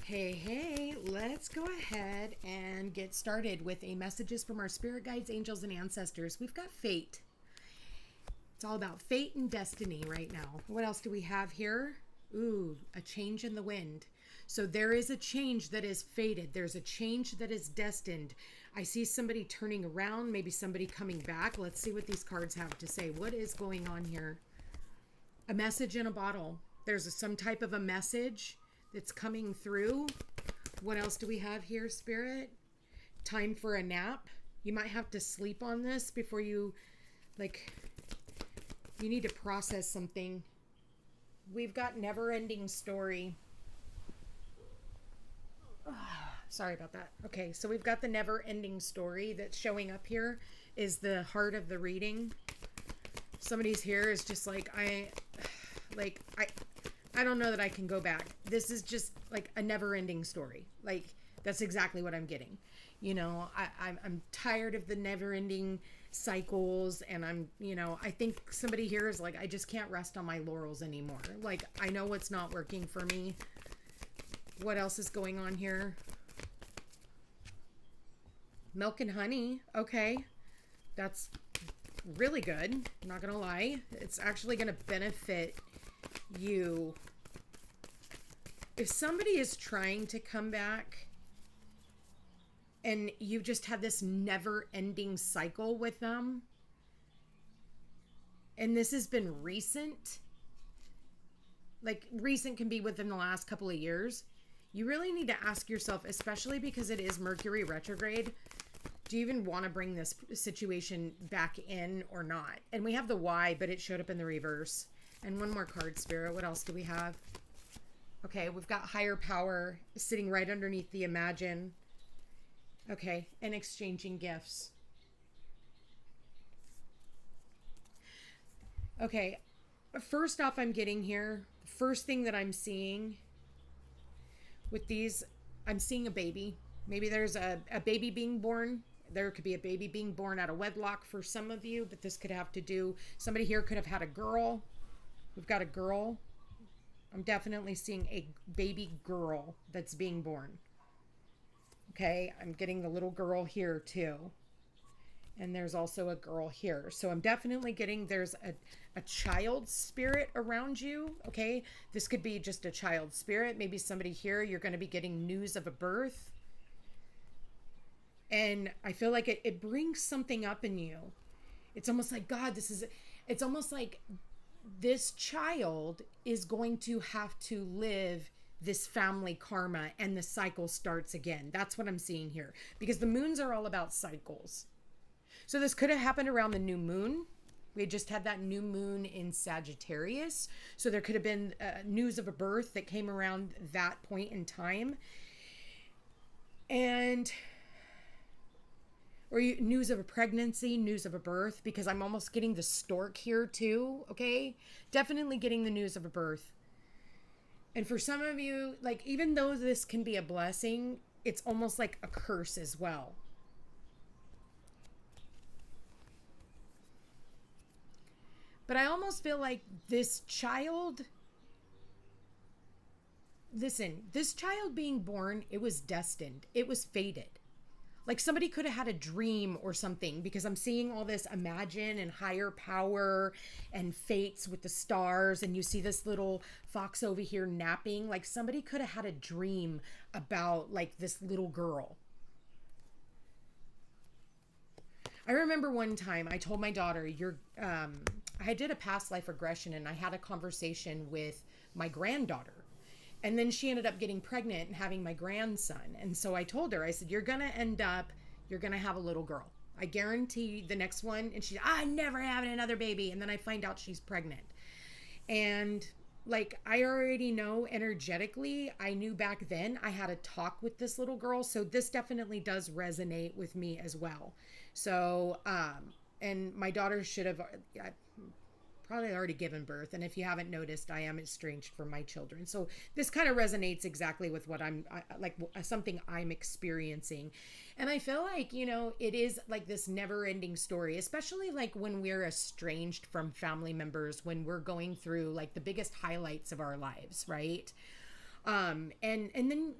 Hey, let's go ahead and get started with a messages from our spirit guides, angels, and ancestors. We've got fate. It's all about fate and destiny right now. What else do we have here? Ooh, a change in the wind. So there is a change that is fated. There's a change that is destined. I see somebody turning around, maybe somebody coming back. Let's see what these cards have to say. What is going on here? A message in a bottle. There's some type of a message that's coming through. What else do we have here, Spirit? Time for a nap. You might have to sleep on this before you need to process something. We've got never-ending story. Sorry about that. Okay, so we've got the never-ending story that's showing up here is the heart of the reading. Somebody's here is just I don't know that I can go back. This is just like a never-ending story. That's exactly what I'm getting. I'm tired of the never-ending cycles, and I think somebody here is I just can't rest on my laurels anymore. I know what's not working for me. What else is going on here? Milk and honey. Okay. That's really good. I'm not going to lie. It's actually going to benefit you. If somebody is trying to come back and you've just had this never-ending cycle with them, and this has been recent, recent can be within the last couple of years, you really need to ask yourself, especially because it is Mercury retrograde, do you even want to bring this situation back in or not? And we have the why, but it showed up in the reverse. And one more card, Spirit. What else do we have? Okay, we've got higher power sitting right underneath the imagine. Okay, and exchanging gifts. Okay, first off, I'm getting here, the first thing that I'm seeing with these, I'm seeing a baby. Maybe there's a baby being born. There could be a baby being born out of wedlock for some of you, but this could have to do, somebody here could have had a girl. We've got a girl. I'm definitely seeing a baby girl that's being born. Okay, I'm getting the little girl here too. And there's also a girl here. So I'm definitely getting there's a child spirit around you. Okay, this could be just a child spirit. Maybe somebody here, you're going to be getting news of a birth. And I feel like it brings something up in you. It's almost like, God, it's almost like this child is going to have to live this family karma and the cycle starts again. That's what I'm seeing here, because the moons are all about cycles. So this could have happened around the new moon. We just had that new moon in Sagittarius. So there could have been news of a birth that came around that point in time. Or news of a pregnancy, news of a birth, because I'm almost getting the stork here too, okay? Definitely getting the news of a birth. And for some of you, even though this can be a blessing, it's almost like a curse as well. But I almost feel like this child, listen, this child being born, it was destined. It was fated. Somebody could have had a dream or something, because I'm seeing all this imagine and higher power and fates with the stars. And you see this little fox over here napping. Somebody could have had a dream about this little girl. I remember one time I told my daughter, I did a past life regression, and I had a conversation with my granddaughter. And then she ended up getting pregnant and having my grandson. And so I told her, I said, you're going to have a little girl. I guarantee the next one. And she's, I'm never having another baby. And then I find out she's pregnant. And I already know energetically, I knew back then I had a talk with this little girl. So this definitely does resonate with me as well. So, and my daughter should have probably already given birth. And if you haven't noticed, I am estranged from my children. So this kind of resonates exactly with what something I'm experiencing. And I feel like, it is this never ending story, especially when we're estranged from family members, when we're going through the biggest highlights of our lives, right? And then,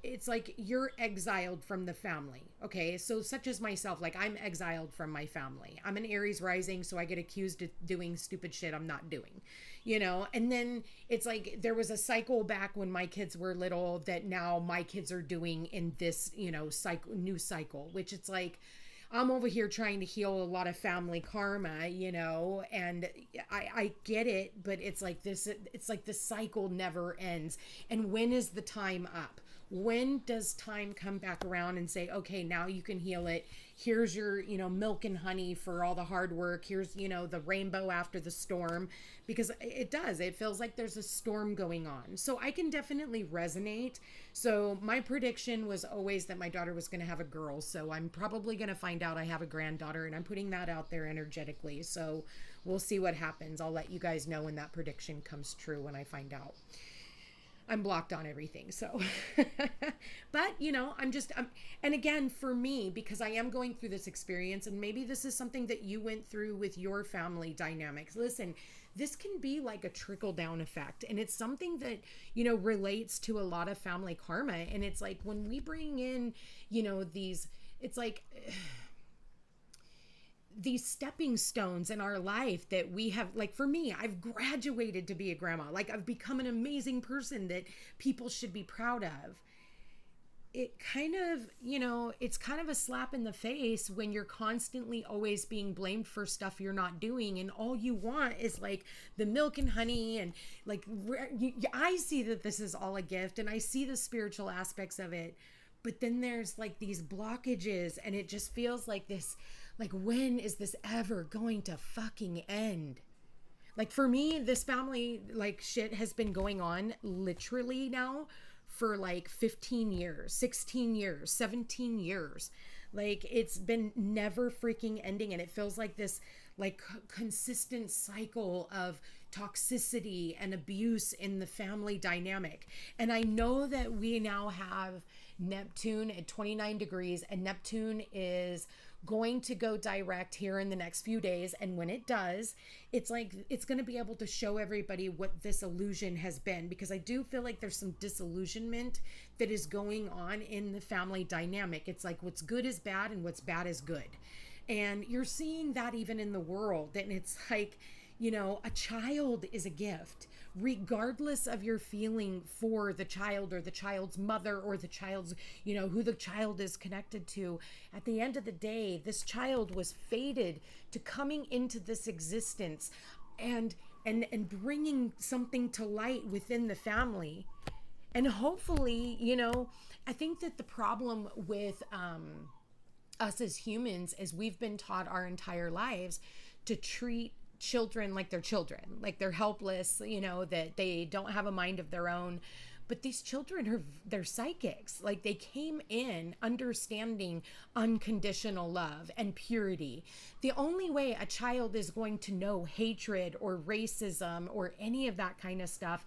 it's like you're exiled from the family. Okay. So such as myself, like I'm exiled from my family. I'm an Aries rising, so I get accused of doing stupid shit I'm not doing, and then it's like there was a cycle back when my kids were little that now my kids are doing in this, new cycle, which it's like, I'm over here trying to heal a lot of family karma, and I get it, but it's like the cycle never ends. And when is the time up? When does time come back around and say, okay, now you can heal it? Here's your, milk and honey for all the hard work. Here's, the rainbow after the storm, because it feels like there's a storm going on. So I can definitely resonate. So my prediction was always that my daughter was going to have a girl. So I'm probably going to find out I have a granddaughter, and I'm putting that out there energetically. So we'll see what happens. I'll let you guys know when that prediction comes true when I find out. I'm blocked on everything. So, but and again, for me, because I am going through this experience, and maybe this is something that you went through with your family dynamics. Listen, this can be like a trickle down effect. And it's something that, relates to a lot of family karma. And it's like when we bring in, it's like, these stepping stones in our life that we have, like for me, I've graduated to be a grandma. Like I've become an amazing person that people should be proud of. It kind of, it's kind of a slap in the face when you're constantly always being blamed for stuff you're not doing. And all you want is like the milk and honey. And like, I see that this is all a gift, and I see the spiritual aspects of it. But then there's like these blockages, and it just feels like this, like, when is this ever going to fucking end? Like for me, this family like shit has been going on literally now for like 15 years, 16 years, 17 years. Like it's been never freaking ending. And it feels like this like consistent cycle of toxicity and abuse in the family dynamic. And I know that we now have Neptune at 29 degrees, and Neptune is going to go direct here in the next few days. And when it does, it's like it's going to be able to show everybody what this illusion has been, because I do feel like there's some disillusionment that is going on in the family dynamic. It's like what's good is bad and what's bad is good. And you're seeing that even in the world. And it's like, a child is a gift, regardless of your feeling for the child or the child's mother or the child's, who the child is connected to. At the end of the day, this child was fated to coming into this existence and bringing something to light within the family. And hopefully, I think that the problem with us as humans is we've been taught our entire lives to treat children like they're helpless, that they don't have a mind of their own. But these children they're psychics. Like they came in understanding unconditional love and purity. The only way a child is going to know hatred or racism or any of that kind of stuff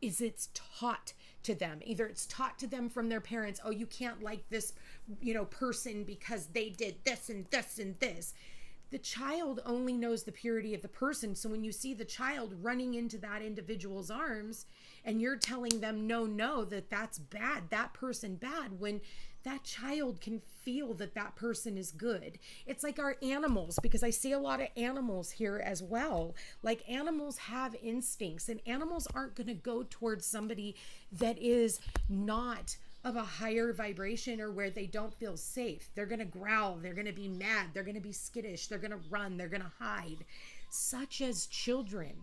is it's taught to them. Either it's taught to them from their parents, oh, you can't like this, person because they did this and this and this. The child only knows the purity of the person. So when you see the child running into that individual's arms and you're telling them, no, that's bad, that person bad, when that child can feel that person is good. It's like our animals, because I see a lot of animals here as well. Like animals have instincts, and animals aren't going to go towards somebody that is not of a higher vibration or where they don't feel safe. They're going to growl. They're going to be mad. They're going to be skittish. They're going to run. They're going to hide. Such as children.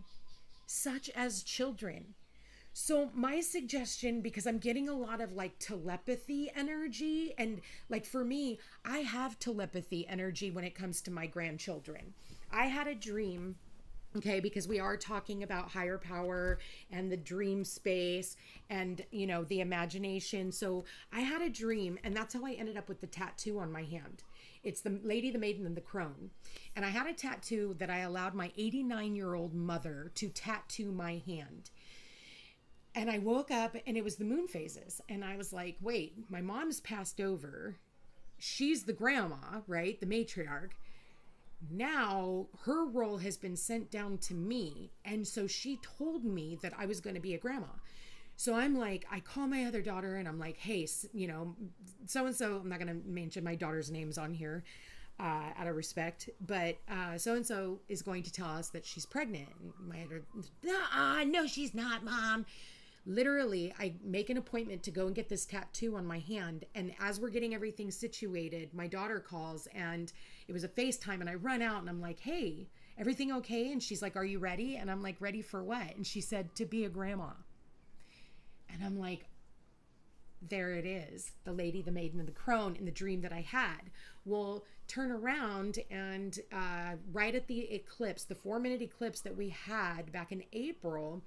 So my suggestion, because I'm getting a lot of like telepathy energy, and like for me, I have telepathy energy when it comes to my grandchildren. I had a dream. Okay, because we are talking about higher power and the dream space and, the imagination. So I had a dream, and that's how I ended up with the tattoo on my hand. It's the Lady, the Maiden, and the Crone. And I had a tattoo that I allowed my 89-year-old mother to tattoo my hand. And I woke up, and it was the moon phases. And I was like, wait, my mom's passed over. She's the grandma, right? The matriarch. Now her role has been sent down to me. And so she told me that I was going to be a grandma. So I'm like, I call my other daughter and I'm like, hey, you know, so and so, I'm not going to mention my daughter's names on here out of respect, but so and so is going to tell us that she's pregnant. And my other, no, she's not, Mom. Literally, I make an appointment to go and get this tattoo on my hand. And as we're getting everything situated, my daughter calls and it was a FaceTime. And I run out and I'm like, hey, everything okay? And she's like, are you ready? And I'm like, ready for what? And she said, to be a grandma. And I'm like, there it is, the lady, the maiden, and the crone in the dream that I had. Will turn around and right at the eclipse, the 4-minute eclipse that we had back in April,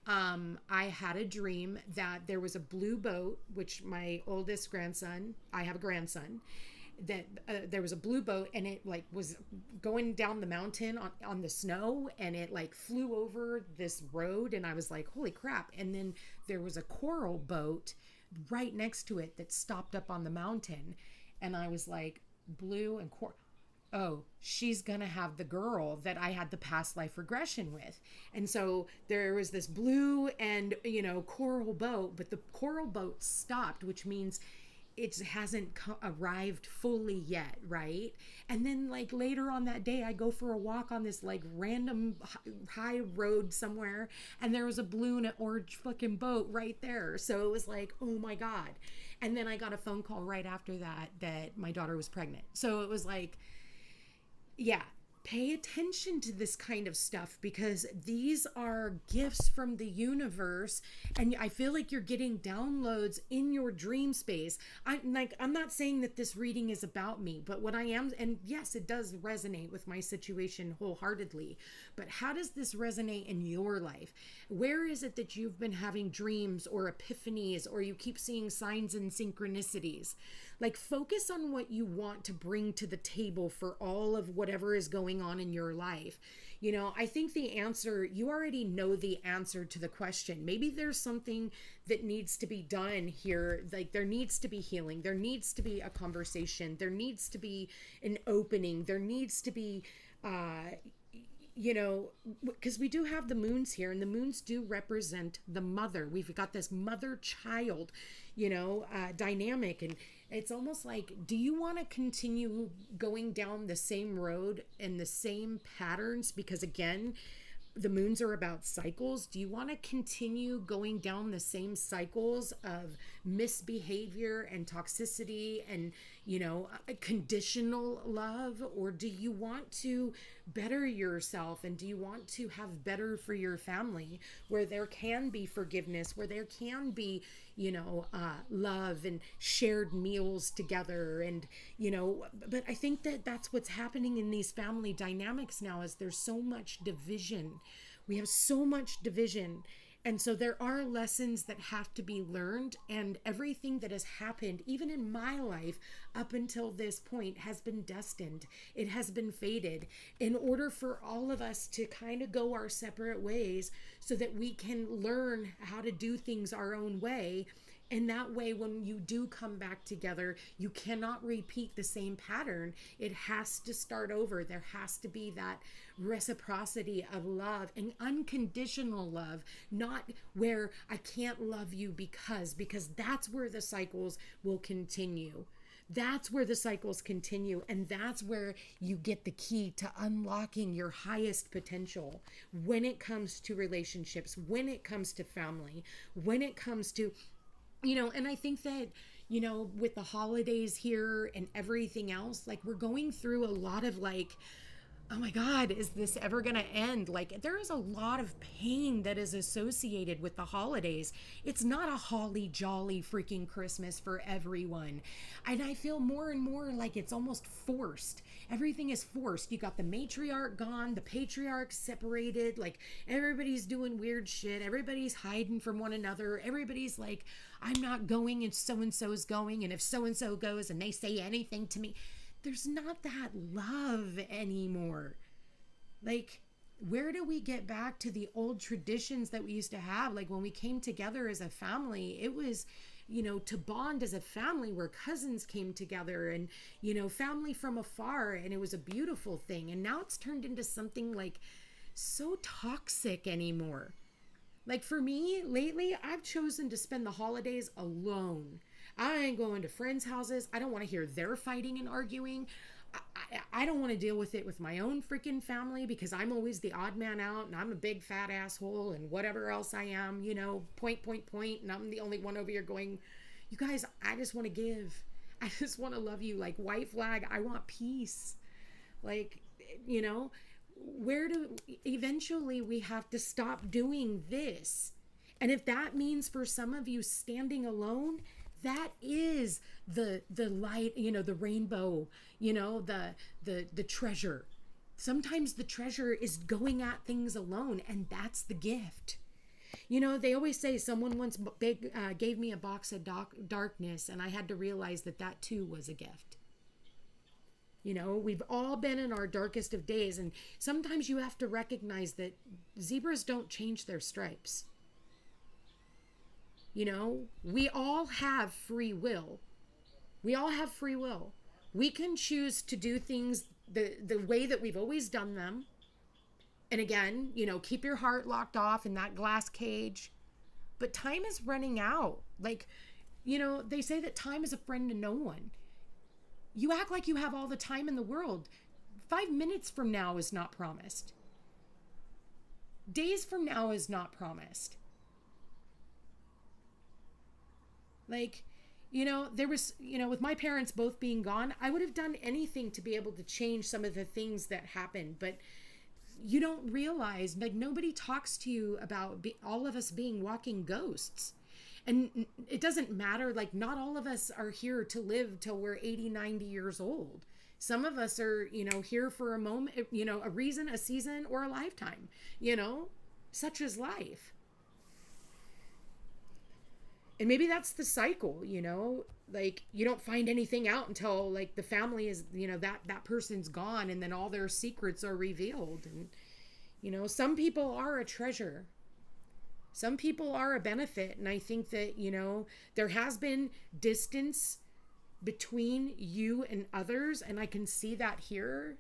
I had a dream that there was a blue boat, which my oldest grandson, I have a grandson, that there was a blue boat and it like was going down the mountain on the snow and it like flew over this road and I was like, holy crap. And then there was a coral boat right next to it that stopped up on the mountain. And I was like, blue and coral. Oh, she's going to have the girl that I had the past life regression with. And so there was this blue and, you know, coral boat, but the coral boat stopped, which means it hasn't arrived fully yet, right? And then like later on that day, I go for a walk on this like random high road somewhere, and there was a blue and an orange fucking boat right there. So it was like, oh my God. And then I got a phone call right after that my daughter was pregnant. So it was like, yeah, pay attention to this kind of stuff because these are gifts from the universe, and I feel like you're getting downloads in your dream space. I'm not saying that this reading is about me, but what I am, and yes, it does resonate with my situation wholeheartedly, but how does this resonate in your life? Where is it that you've been having dreams or epiphanies, or you keep seeing signs and synchronicities? Like, focus on what you want to bring to the table for all of whatever is going on in your life. You know, I think the answer, you already know the answer to the question. Maybe there's something that needs to be done here. Like, there needs to be healing. There needs to be a conversation. There needs to be an opening. There needs to be, you know, because we do have the moons here, and the moons do represent the mother. We've got this mother-child, you know, dynamic, and it's almost like, do you want to continue going down the same road and the same patterns? Because again, the moons are about cycles. Do you want to continue going down the same cycles of misbehavior and toxicity and, you know, conditional love? Or do you want to better yourself, and do you want to have better for your family, where there can be forgiveness, where there can be, you know, love and shared meals together? And, you know, but I think that that's what's happening in these family dynamics now, is there's so much division. We have so much division. And so there are lessons that have to be learned, and everything that has happened, even in my life up until this point, has been destined. It has been fated in order for all of us to kind of go our separate ways so that we can learn how to do things our own way. And that way, when you do come back together, you cannot repeat the same pattern. It has to start over. There has to be that reciprocity of love and unconditional love, not where I can't love you because that's where the cycles will continue. That's where the cycles continue, and that's where you get the key to unlocking your highest potential when it comes to relationships, when it comes to family, when it comes to, you know. And I think that, you know, with the holidays here and everything else, like, we're going through a lot of like, oh my God, is this ever going to end? Like, there is a lot of pain that is associated with the holidays. It's not a holly jolly freaking Christmas for everyone. And I feel more and more like it's almost forced. Everything is forced. You got the matriarch gone, the patriarch separated, like everybody's doing weird shit. Everybody's hiding from one another. Everybody's like, I'm not going and so-and-so's going. And if so-and-so goes and they say anything to me, there's not that love anymore. Like, where do we get back to the old traditions that we used to have? Like, when we came together as a family, it was, you know, to bond as a family, where cousins came together and, you know, family from afar, and it was a beautiful thing. And now it's turned into something like so toxic anymore. Like for me, lately, I've chosen to spend the holidays alone. I ain't going to friends' houses. I don't want to hear their fighting and arguing. I don't want to deal with it with my own freaking family because I'm always the odd man out and I'm a big fat asshole and whatever else I am, you know, point, and I'm the only one over here going, you guys, I just want to give. I just want to love you. Like, white flag, I want peace. Like, you know, where do eventually we have to stop doing this? And if that means for some of you standing alone, that is the light, you know, the rainbow, you know, the treasure. Sometimes the treasure is going at things alone, and that's the gift. You know, they always say someone once gave me a box of darkness, and I had to realize that that too was a gift. You know, we've all been in our darkest of days, and sometimes you have to recognize that zebras don't change their stripes. You know, we all have free will. We all have free will. We can choose to do things the way that we've always done them. And again, you know, keep your heart locked off in that glass cage. But time is running out. Like, you know, they say that time is a friend to no one. You act like you have all the time in the world. 5 minutes from now is not promised. Days from now is not promised. Like, you know, there was, you know, with my parents both being gone, I would have done anything to be able to change some of the things that happened. But you don't realize, like, nobody talks to you about all of us being walking ghosts. And it doesn't matter, like, not all of us are here to live till we're 80, 90 years old. Some of us are, you know, here for a moment, you know, a reason, a season, or a lifetime, you know, such is life. And maybe that's the cycle, you know, like you don't find anything out until like the family is, you know, that person's gone and then all their secrets are revealed. And, you know, some people are a treasure. Some people are a benefit. And I think that, you know, there has been distance between you and others. And I can see that here.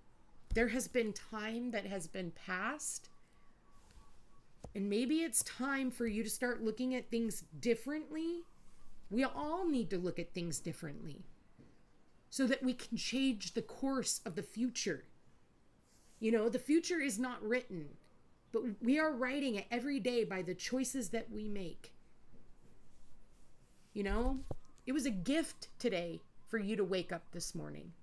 There has been time that has been passed. And maybe it's time for you to start looking at things differently. We all need to look at things differently so that we can change the course of the future. You know, the future is not written, but we are writing it every day by the choices that we make. You know, it was a gift today for you to wake up this morning.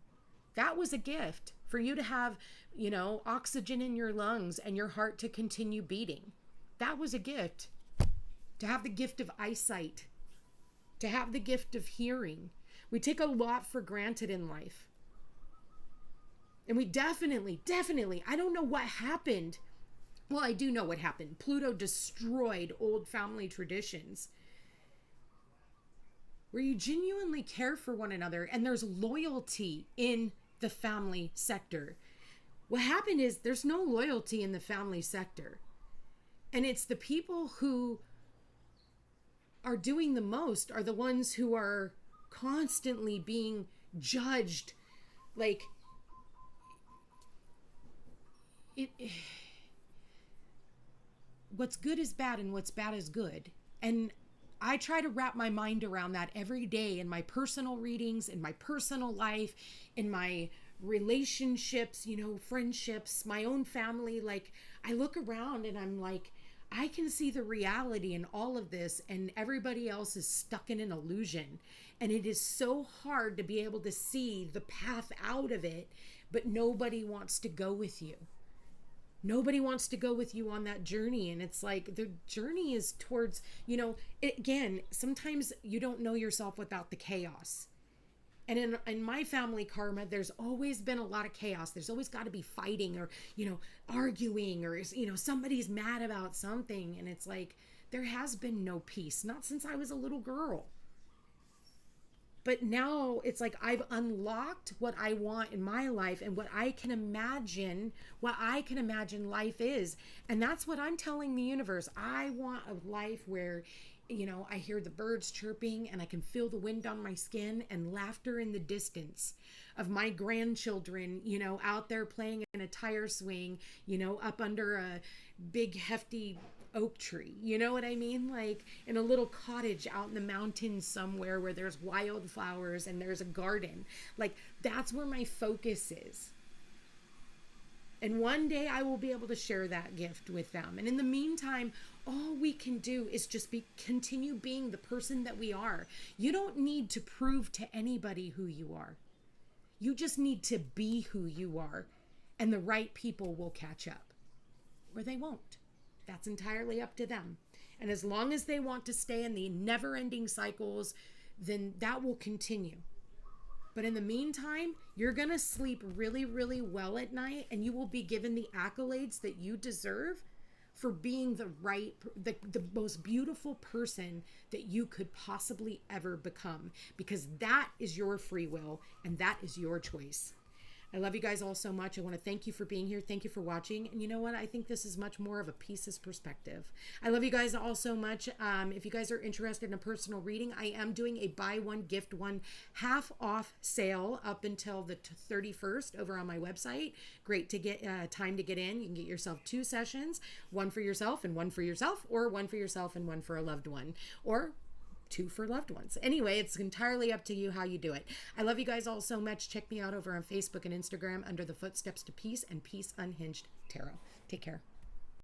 That was a gift for you to have, you know, oxygen in your lungs and your heart to continue beating. That was a gift. To have the gift of eyesight, to have the gift of hearing. We take a lot for granted in life. And we definitely, I don't know what happened. Well, I do know what happened. Pluto destroyed old family traditions where you genuinely care for one another and there's loyalty in the family sector. What happened is there's no loyalty in the family sector. And it's the people who are doing the most are the ones who are constantly being judged. Like, what's good is bad and what's bad is good. And I try to wrap my mind around that every day in my personal readings, in my personal life, in my relationships, you know, friendships, my own family. Like, I look around and I'm like, I can see the reality in all of this, and everybody else is stuck in an illusion. And it is so hard to be able to see the path out of it, but nobody wants to go with you. Nobody wants to go with you on that journey. And it's like the journey is towards, you know, again, sometimes you don't know yourself without the chaos. And in my family karma, there's always been a lot of chaos. There's always got to be fighting or, you know, arguing or, you know, somebody's mad about something. And it's like, there has been no peace, not since I was a little girl. But now it's like I've unlocked what I want in my life and what I can imagine life is. And that's what I'm telling the universe. I want a life where, you know, I hear the birds chirping and I can feel the wind on my skin and laughter in the distance of my grandchildren, you know, out there playing in a tire swing, you know, up under a big hefty oak tree. You know what I mean? Like in a little cottage out in the mountains somewhere where there's wildflowers and there's a garden. Like that's where my focus is. And one day I will be able to share that gift with them. And in the meantime, all we can do is just continue being the person that we are. You don't need to prove to anybody who you are. You just need to be who you are. And the right people will catch up. Or they won't. That's entirely up to them. And as long as they want to stay in the never-ending cycles, then that will continue. But in the meantime, you're going to sleep really, really well at night, and you will be given the accolades that you deserve for being the most beautiful person that you could possibly ever become, because that is your free will and that is your choice. I love you guys all so much. I want to thank you for being here. Thank you for watching. And you know what? I think this is much more of a Peace's perspective. I love you guys all so much. If you guys are interested in a personal reading, I am doing a buy one, gift one half off sale up until the 31st over on my website. Great to get time to get in. You can get yourself 2 sessions, one for yourself and one for yourself, or one for yourself and one for a loved one, or 2 for loved ones. Anyway, it's entirely up to you how you do it. I love you guys all so much. Check me out over on Facebook and Instagram under the Footsteps to Peace and Peace Unhinged Tarot. Take care.